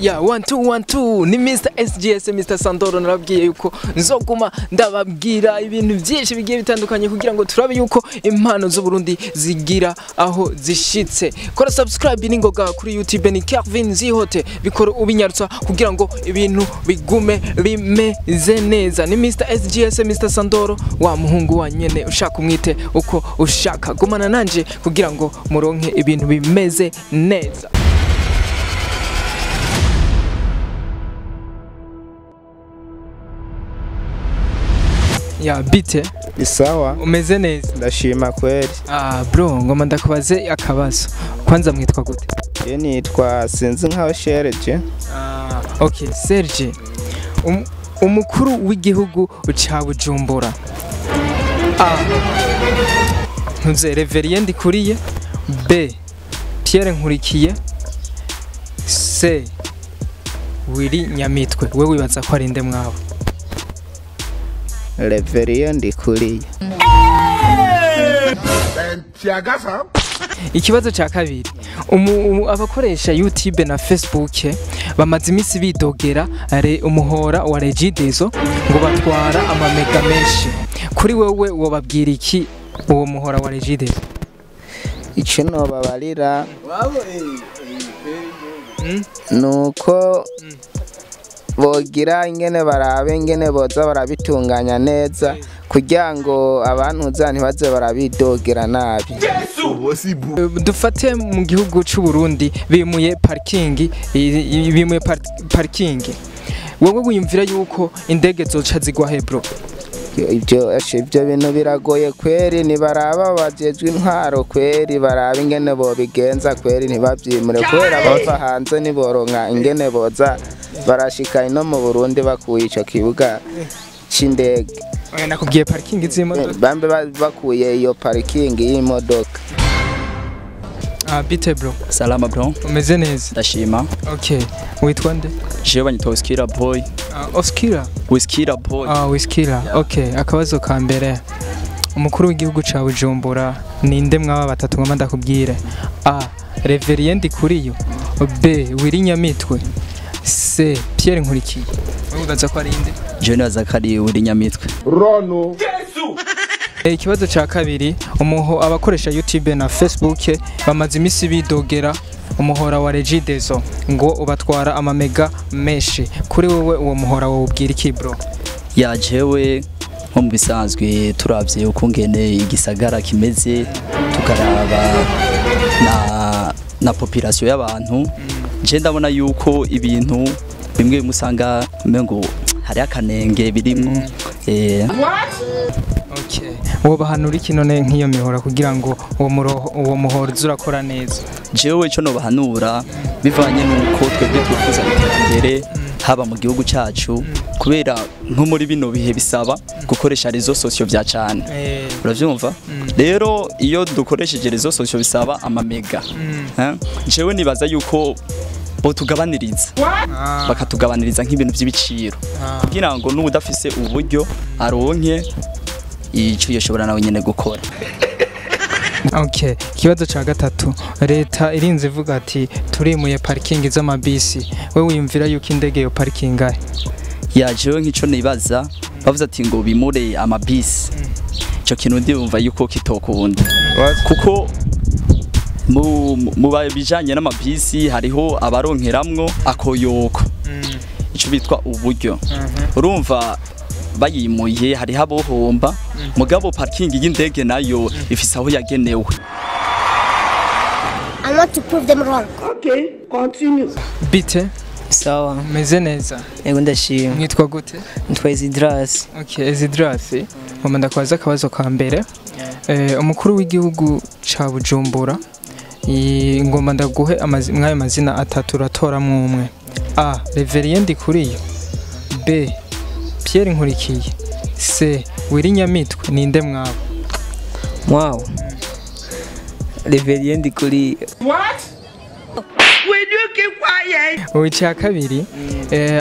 Ya 1212 ni Mr SGS Mr Sandoro narabwiye yuko nzoguma ndababwira ibintu byinshi bigiye bitandukanye kugira ngo turabe yuko impano z'u Burundi zigira aho zishitse. Kora subscribe ningoga kuri YouTube ni Kelvin Zihote bikora ubinyarutsa kugira ngo ibintu bigume bimeze neza. Ni Mr SGS Mr Sandoro wa muhungu wa nyene ushaka umwite uko ushaka. Gumana nanje kugira ngo muronke ibintu bimeze neza. Ya bite isawa umeze neza ndashima kweli. Bro ngoma ndakubaze akabazo kwanza mwitwa gute? Je nitwa sinzi nkaho Serge. Okay Serge umukuru w'igihugu ca Bujumbura ntuze Reverien Ndikuriye, B Pierre Nkurikiye, C Willy Nyamitwe. We wibaza ko ari nde mwabo? Reverien Ndikuriye. Ikibazo ca kabiri abakoresha YouTube na Facebook bamaze imisi bidogera umuhora wa Regideso ngo batwara amamega menshi. Kuri wewe wobabwira iki uwo muhora wa Regideso? Ico no babarira nuko bogira ingene barabe ingene boza barabitunganya neza kugira ngo abantu ntibaze barabidogera nabi. Dufate mu gihugu c'u Burundi bimuye parking wowe wiyumvira yuko indege zoca zigwa he bro? Ibyo bintu biragoye kweri, ni baraba bajejwe intwaro kweri baraba ingene bobigenza kweri ntibavyimure kubera bava hanze niboronka ingene boza barashika ino mu Burundi bakuye ico kibuga c'indege. Oya nakubwiye parking z'imodoka. Bambe bakuye iyo parking y'imodoka. Bite bro? Salama bro. Umeze neza? Ndashima. Okay. Witwa nde? Jewe banyita Oskira boy. Oskira? Wiskira boy. Wiskira. Yeah. Okay. Akabazo ka mbere. Umukuru w'igihugu ca Bujumbura ninde mwaba batatu ngoma ndakubwire? A Reverien Ndikuriye, B Willy Nyamitwe, C Pierre Nkurikiye. Wibaza ko ari inde? Jewe naza kari Willy Nyamitwe. Rono. Ikibazo ca kabiri abakoresha YouTube na Facebook bamaze imisi bidogera umuhora wa Regideso ngo ubatwara amamega menshi. Kuri wewe uwo muhora wobwira iki bro? Ya jewe nko mu bisanzwe turavye uko ngene igisagara kimeze tukaraba na population y'abantu, je ndabona yuko ibintu bimwe musanga mengo hari akanenge birimwo. Okay. Wobahanura iki none nk'iyo mihora kugira ngo uwo muhora uzurakora neza? Jewe ico no bahanura bivanye nuko twebwe twifuza iterambere haba mu gihugu cacu, kubera nko muri bino bihe bisaba gukoresha rezo sosio vya cane. Uravyumva? Rero iyo dukoresheje rezo sosio bisaba amamega. Jewe nibaza yuko botugabaniriza bakatugabaniriza nk'ibintu by'ibiciro kugira ngo n'ubudafise uburyo aronke ico yoshobora nawe nyene gukora. Okay, kibazo ca gatatu leta irinze ivuga ati turimuye parking z'amabisi. We wiyumvira yuko indege yo parking ahe? Ya jewe nk'ico nibaza bavuze ati ngo bimure amabisi. Ico kintu ndumva yuko kitokunda kuko mu bijanye n'amabisi hariho abaronkeramwo akoyoko ico bitwa uburyo. Urumva bayimuye hariho abohomba mugabo parking y'indege nayo ifise aho yagenewe. I want to prove them wrong. Okay, continue. Bite? Sawa. Meze neza? Yego ndashima. Mwitwa gute? Nitwa Ezidras. Okay, Ezidras. Ngoma ndakwaza akabazo ka mbere. Umukuru w'igihugu ca Bujumbura ngoma ndaguhe mwayo mazina atatu uratora mwumwe. A Reverien Ndikuriye, B Pierre Nkurikiye, C Willy Nyamitwe. Ninde mwabo? Wow. Reverien Ndikuriye. What? Will you keep quiet? Uwica kabiri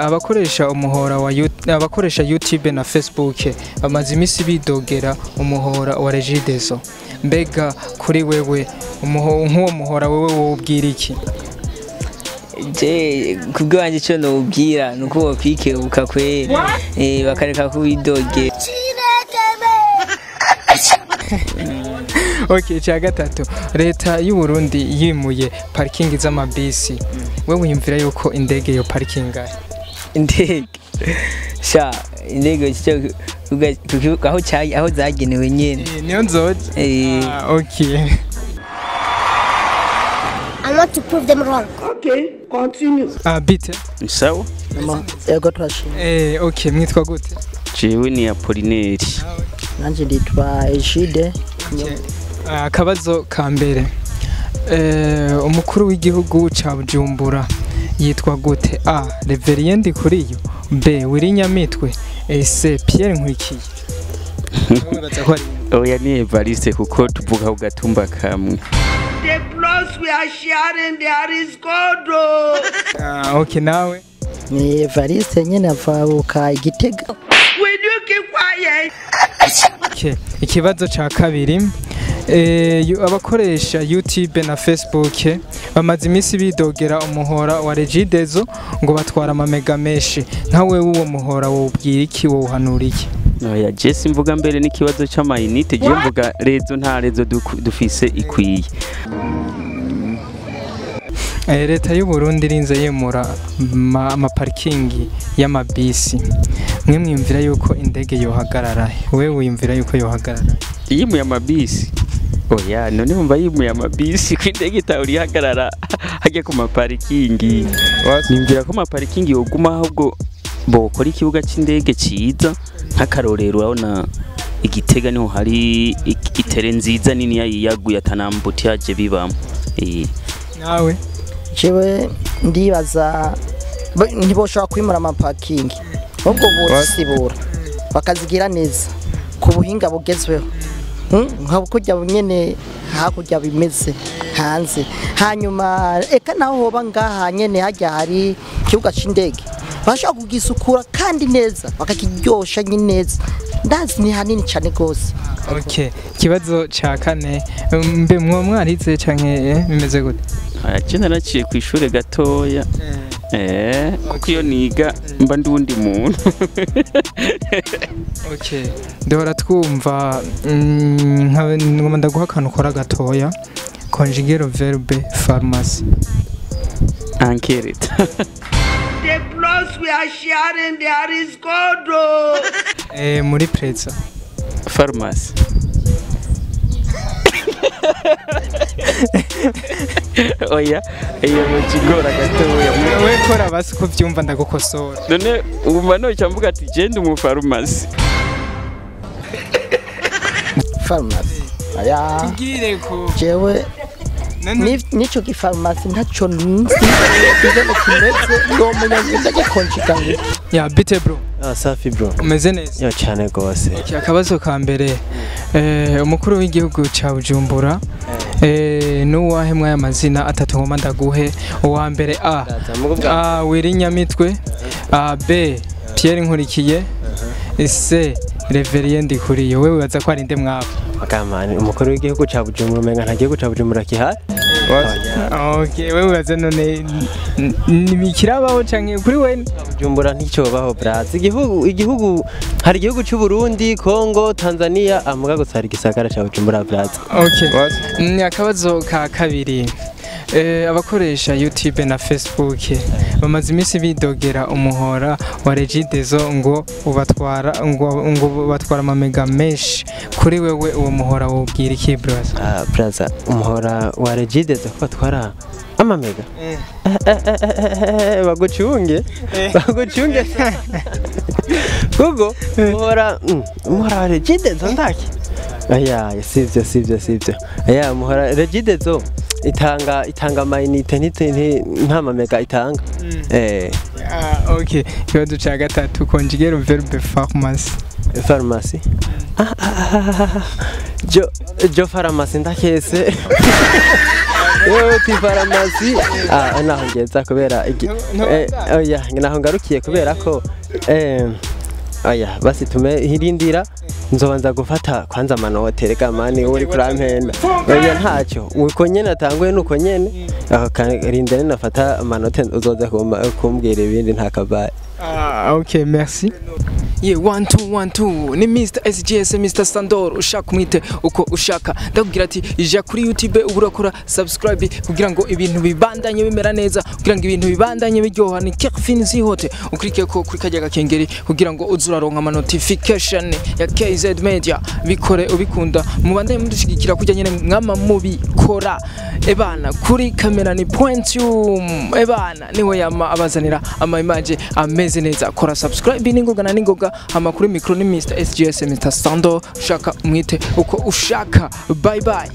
abakoresha umuhora wa abakoresha YouTube na Facebook bamaze imisi bidogera umuhora wa Regideso. Mbega kuri wewe nk'uwo muhora wewe wobwira iki? je kubwanje cyo nobwira nuko bokwikebuka kweri bakareka kubidoge. Okay, cya gatatu leta y'u Burundi yimuye parking z'amabisi we wiyumvira yuko indege yo parkinga Indege sha indege cyo aho zagenewe nyene niyo nzoje okay. I want to prove them wrong. Okay, continue. Bite sawa Ego twashi. Okay, mwitwa gute? jewe ni Apollinaire Nanje nditwa Ejide. Akabazo ka mbere umukuru w'igihugu ca Bujumbura yitwa gute? A. Reverien Ndikuriyo. B. Wirinyamitwe. C. Pierre Nkurikiye. oya ni Evariste kuko tuvuga ku gatumba kamwe. The plus we are sharing there is God. Okay, nawe Ni Evariste nyene avuka Igitega. Will you keep quiet? okay. Ikibazo ca kabiri abakoresha YouTube na Facebook bamaze imisi bidogera umuhora wa Regideso ngo batwara amamega menshi nkawe uwo muhora wobwira iki wo uhanura iki? Oya Jesse mvuga mbere n'ikibazo c'amayinite je mvuga rezo nta rezo dufise ikwiye. Leta y'u Burundi rinze yemura amaparkingi y'amabisi mwe mwiyumvira yuko indege yohagarara we wiyumvira yuko yohagarara Yimuye amabisi oya none mva yimuye amabisi ku indege itawuri hagarara hajya ku maparkingi nimvira ko amaparkingi yoguma ahubwo bokora ikibuga c'indege ciza nk'akarorero urabona Igitega niho hari itere nziza nini yaguye atanambuti yaje bibamo nawe Jewe ndibaza ntiboshobora kwimura amaparking ubwo bosibura bakazigira neza ku buhinga bugezweho nk'ukurya nyene hakurya bimeze hanze hanyuma eka naho hoba ngaha nyene hajya hari kibuga c'indege bashaka kugisukura kandi neza bakakiryosha neza ndazi ni hanini cyane gose. Okay, kibazo ca kane mbe mwarize canke bimeze gute? Je naraciye ku ishure gatoya kuko iyo niga mba ndundi muntu. Okay, ndora twumva ngoma ndaguha akantu kora gatoya conjuguer verbe pharmacie enquête. The plus we are sharing there is God. Muri preza Pharmacie. Oya mukigora gatoya we kora basi ko vyumva ndagukosora none umva no cyamvuga ati genda mu pharmacie aya tugire ko jewe nico ki pharmacie ntaco nzi bizana kimeze ngo munyagenda gikonjika ngo ya bite bro safi bro umeze neza yo cyane gose akabazo ka mbere umukuru w'igihugu ca Bujumbura nuwahe mwaya mazina atatu ngoma ndaguhe uwa mbere A Wirinyamitwe, B Pierre Nkurikiye, C Reverien Ndikuriyo. Wewe waza ko ari nde mwabo? akamani umukuru w'igihugu ca Bujumbura menga nta gihugu ca Bujumbura kihari. Okay, wewe waza none nimikirabaho canke kuri we Bujumbura nticyo baho brazi igihugu hari igihugu cy'u Burundi, Kongo, Tanzania amuga gusa hari gisagara ca Bujumbura brazi. Okay. Akabazo ka kabiri. Abakoresha YouTube na Facebook bamaze imisi bidogera umuhora wa Regideso ngo ubatwara amamega menshi kuri wewe uwo muhora wobwira iki brother? Brother umuhora wa Regideso ko batwara amamega bagucunge kuko umuhora wa Regideso ndaki aya sivyo aya umuhora Regideso itanga amayinite nta mamega itanga. Okay, kibazo ca gatatu conjuguer verbe pharmacie. Jo pharmacie ndakese yo ti pharmacie naho ngeza kubera oya naho ngarukiye kubera ko aya basi hirindira nzobanza gufata kwanza amanote reka mani uri kurampenda oya ntacyo uko nyene atanguye nuko nyene akarindira nafata amanote uzoza kumbwira ibindi ntakabaye. Okay, merci. Yeah, 1 2 1 2 ni Mr SGS Mr Sandor ushaka umwite uko ushaka ndakubwira ati ija kuri YouTube uburakora subscribe kugira ngo ibintu bibandanye bimera neza kugira ngo ibintu bibandanye biryoha ni Kefin Zihote uklike ko kuri kajya gakengeri kugira ngo uzuraronka ama notification ya KZ Media bikore ubikunda mubandanye mudushigikira kujya nyene mwama mubikora ebana kuri kamera ni Pointium ebana niwe yama abazanira ama image ameze neza kora subscribe ningoga na ningoga amakuru mikro ni Mr SGS Mr Sando ushaka umwite uko ushaka bye bye.